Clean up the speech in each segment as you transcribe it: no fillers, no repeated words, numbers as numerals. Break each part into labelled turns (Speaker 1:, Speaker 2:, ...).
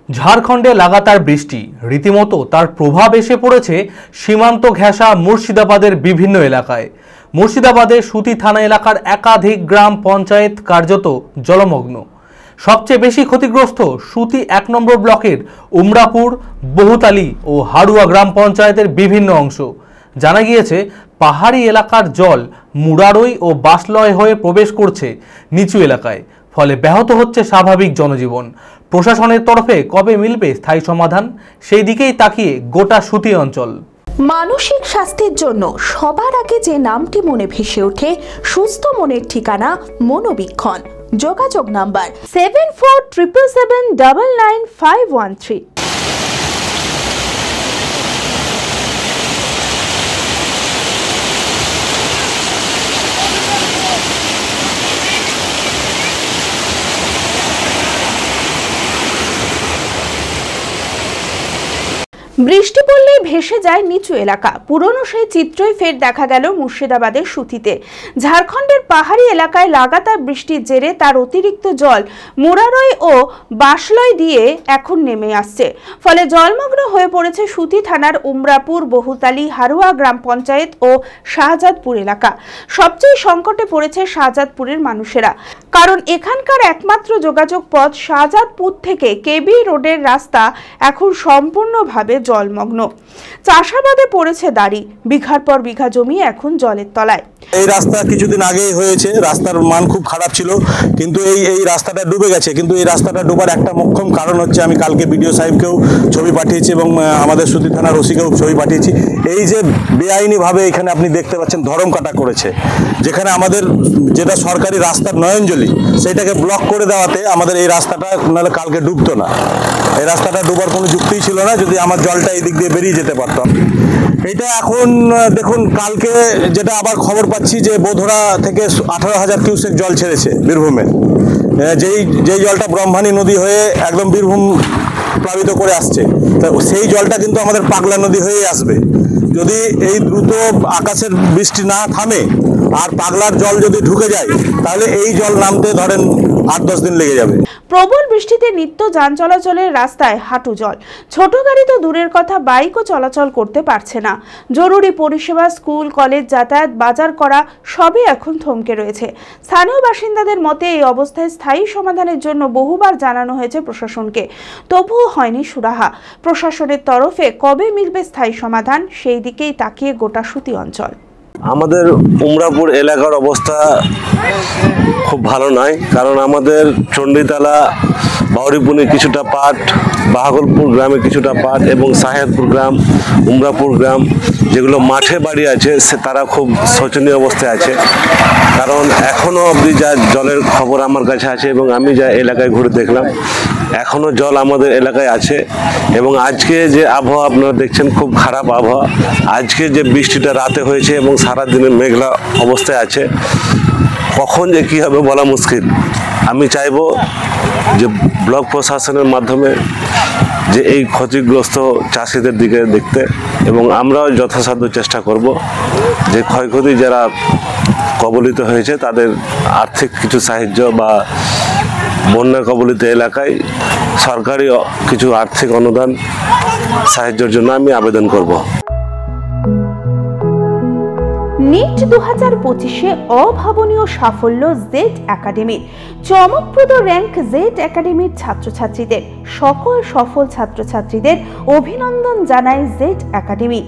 Speaker 1: ঝাড়খণ্ডে লাগাতার বৃষ্টি রীতিমতো তার প্রভাব এসে পড়েছে সীমান্ত ঘেঁষা মুর্শিদাবাদের বিভিন্ন এলাকায়। মুর্শিদাবাদের সুতি থানা এলাকার একাধিক গ্রাম পঞ্চায়েত কার্যত জলমগ্ন। সবচেয়ে বেশি ক্ষতিগ্রস্ত সুতি ১ নম্বর ব্লকের উমরাপুর, বহুতালি ও হাড়ুয়া গ্রাম পঞ্চায়েতের বিভিন্ন অংশ। জানা গিয়েছে পাহাড়ি এলাকার জল মুরারই ও বাসলয় হয়ে প্রবেশ করছে নিচু এলাকায়, ফলে ব্যাহত হচ্ছে স্বাভাবিক জনজীবন। প্রশাসনের তরফে কবে মিলবে স্থায়ী সমাধান, সেই দিকেই তাকিয়ে গোটা সুতি অঞ্চল।
Speaker 2: মানসিক স্বাস্থ্যের জন্য সবার আগে যে নামটি মনে ভেসে ওঠে, সুস্থ মনের ঠিকানা মনোবীক্ষণ। যোগাযোগ নাম্বার 7477799513। বৃষ্টি পড়লেই ভেসে যায় নিচু এলাকা। পুরনো সেই চিত্রই ফের দেখা গেল মুর্শিদাবাদের সুতিতে। ঝাড়খণ্ডের পাহাড়ি এলাকায় লাগাতার বৃষ্টির জেরে তার অতিরিক্ত জল মুরারই ও বাসলয় দিয়ে এখন নেমে আসছে, ফলে জলমগ্ন হয়ে পড়েছে সুতি থানার উমরাপুর, বহুতালি, হাড়ুয়া গ্রাম পঞ্চায়েত ও শাহজাদপুর এলাকা। সবচেয়ে সংকটে পড়েছে শাহজাদপুরের মানুষেরা, কারণ এখানকার একমাত্র যোগাযোগ পথ শাহজাদপুর থেকে কেবি রোডের রাস্তা এখন সম্পূর্ণভাবে জলমগ্ন। চাষাবাদে পড়েছে দাঁড়ি, বিঘার পর বিঘা জমি এখন জলের তলায়।
Speaker 3: এই রাস্তা কিছুদিন আগেই হয়েছে, রাস্তার মান খুব খারাপ ছিল, কিন্তু এই রাস্তাটা ডুবে গেছে। কিন্তু এই রাস্তাটা ডুবার একটা মুখ্যম কারণ হচ্ছে, আমি কালকে বিডিও সাহেবকেও ছবি পাঠিয়েছি এবং আমাদের সুতি থানার ওসিকেও ছবি পাঠিয়েছি। এই যে বেআইনিভাবে এখানে আপনি দেখতে পাচ্ছেন ধরম কাটা করেছে, যেখানে আমাদের যেটা সরকারি রাস্তার নয়নজলি সেইটাকে ব্লক করে দেওয়াতে আমাদের এই রাস্তাটা নাহলে কালকে ডুবতো না। এই রাস্তাটা ডুবার কোনো যুক্তিই ছিল না যদি আমার জলটা এই দিক দিয়ে বেরিয়ে যেতে পারতাম। এটা এখন দেখুন, কালকে যেটা আবার খবর পাচ্ছি যে বোধরা থেকে 18,000 কিউসেক জল ছেড়েছে বীরভূমে, যেই জলটা ব্রহ্মাণী নদী হয়ে একদম বীরভূম প্লাবিত করে আসছে। তা সেই জলটা কিন্তু আমাদের পাগলা নদী হয়েই আসবে। যদি এই দ্রুত আকাশের বৃষ্টি না থামে আর পাগলার জল যদি ঢুকে যায়, তাহলে এই জল নামতে ধরেন 8-10 দিন লেগে যাবে।
Speaker 2: প্রবল বৃষ্টিতে নিত্য যান চলাচলের রাস্তায় হাঁটু জল। ছোট গাড়ি তো দূরের কথা, বাইকও চলাচল করতে পারছে না। জরুরি পরিষেবা, স্কুল, কলেজ, যাতায়াত, বাজার করা সবই এখন থমকে রয়েছে। স্থানীয় বাসিন্দাদের মতে এই অবস্থায় স্থায়ী সমাধানের জন্য বহুবার জানানো হয়েছে প্রশাসনকে, তবুও হয়নি সুরাহা। প্রশাসনের তরফে কবে মিলবে স্থায়ী সমাধান, সেই দিকেই তাকিয়ে গোটা সুতি অঞ্চল।
Speaker 4: আমাদের উমরাপুর এলাকার অবস্থা খুব ভালো নয়, কারণ আমাদের চণ্ডীতলা, বাউরিপুনি কিছুটা পার্ট, বাহাগলপুর গ্রামে কিছুটা পার্ট এবং সাহেবপুর গ্রাম, উমরাপুর গ্রাম, যেগুলো মাঠে বাড়ি আছে তারা খুব শোচনীয় অবস্থায় আছে। কারণ এখনও অবধি যা জলের খবর আমার কাছে আছে এবং আমি যা এলাকায় ঘুরে দেখলাম, এখনও জল আমাদের এলাকায় আছে। এবং আজকে যে আবহাওয়া আপনারা দেখছেন, খুব খারাপ আবহাওয়া। আজকে যে বৃষ্টিটা রাতে হয়েছে এবং সারাদিনের মেঘলা অবস্থায় আছে, কখন যে কী হবে বলা মুশকিল। আমি চাইব যে ব্লক প্রশাসনের মাধ্যমে যে এই ক্ষতিগ্রস্ত চাষিদের দিকে দেখতে, এবং আমরাও যথাসাধ্য চেষ্টা করব যে ক্ষয়ক্ষতি যারা কবলিত হয়েছে তাদের আর্থিক কিছু সাহায্য বা বন্যা কবলিত এলাকায় সরকারি কিছু আর্থিক অনুদান সাহায্যের জন্য আমি আবেদন করব।
Speaker 2: নিট 2025-এ অভাবনীয় সাফল্য জেড একাডেমির। চমকপ্রদ র্যাঙ্ক জেড একাডেমির ছাত্রছাত্রীদের। সকল সফল ছাত্রছাত্রীদের অভিনন্দন জানায় জেড একাডেমি।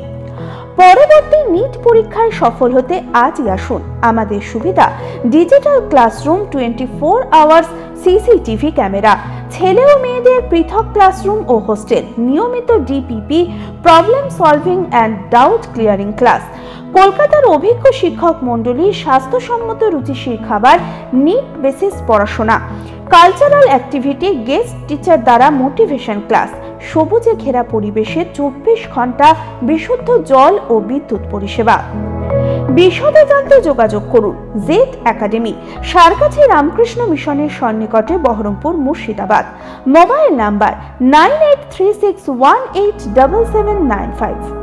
Speaker 2: পরবর্তী নিট পরীক্ষায় সফল হতে আজই আসুন। আমাদের সুবিধা digital classroom, 24 hours CCTV camera, ছেলে ও মেয়েদের পৃথক ক্লাসরুম ও হোস্টেল, নিয়মিত DPP, problem solving and doubt clearing class, কলকাতার অভিজ্ঞ শিক্ষক মণ্ডলী, স্বাস্থ্যসম্মত রুচিশীল খাবার, নিট বেসিস পড়াশোনা, কালচারাল অ্যাক্টিভিটি, গেস্ট টিচার দ্বারা মোটিভেশন ক্লাস, সবুজে ঘেরা পরিবেশে 24 ঘন্টা বিশুদ্ধ জল ও বিদ্যুৎ পরিষেবা। বিশদে জানতে যোগাযোগ করুন জেড একাডেমি, সারকাছি রামকৃষ্ণ মিশনের সন্নিকটে, বহরমপুর, মুর্শিদাবাদ। Mobile number 9836187795।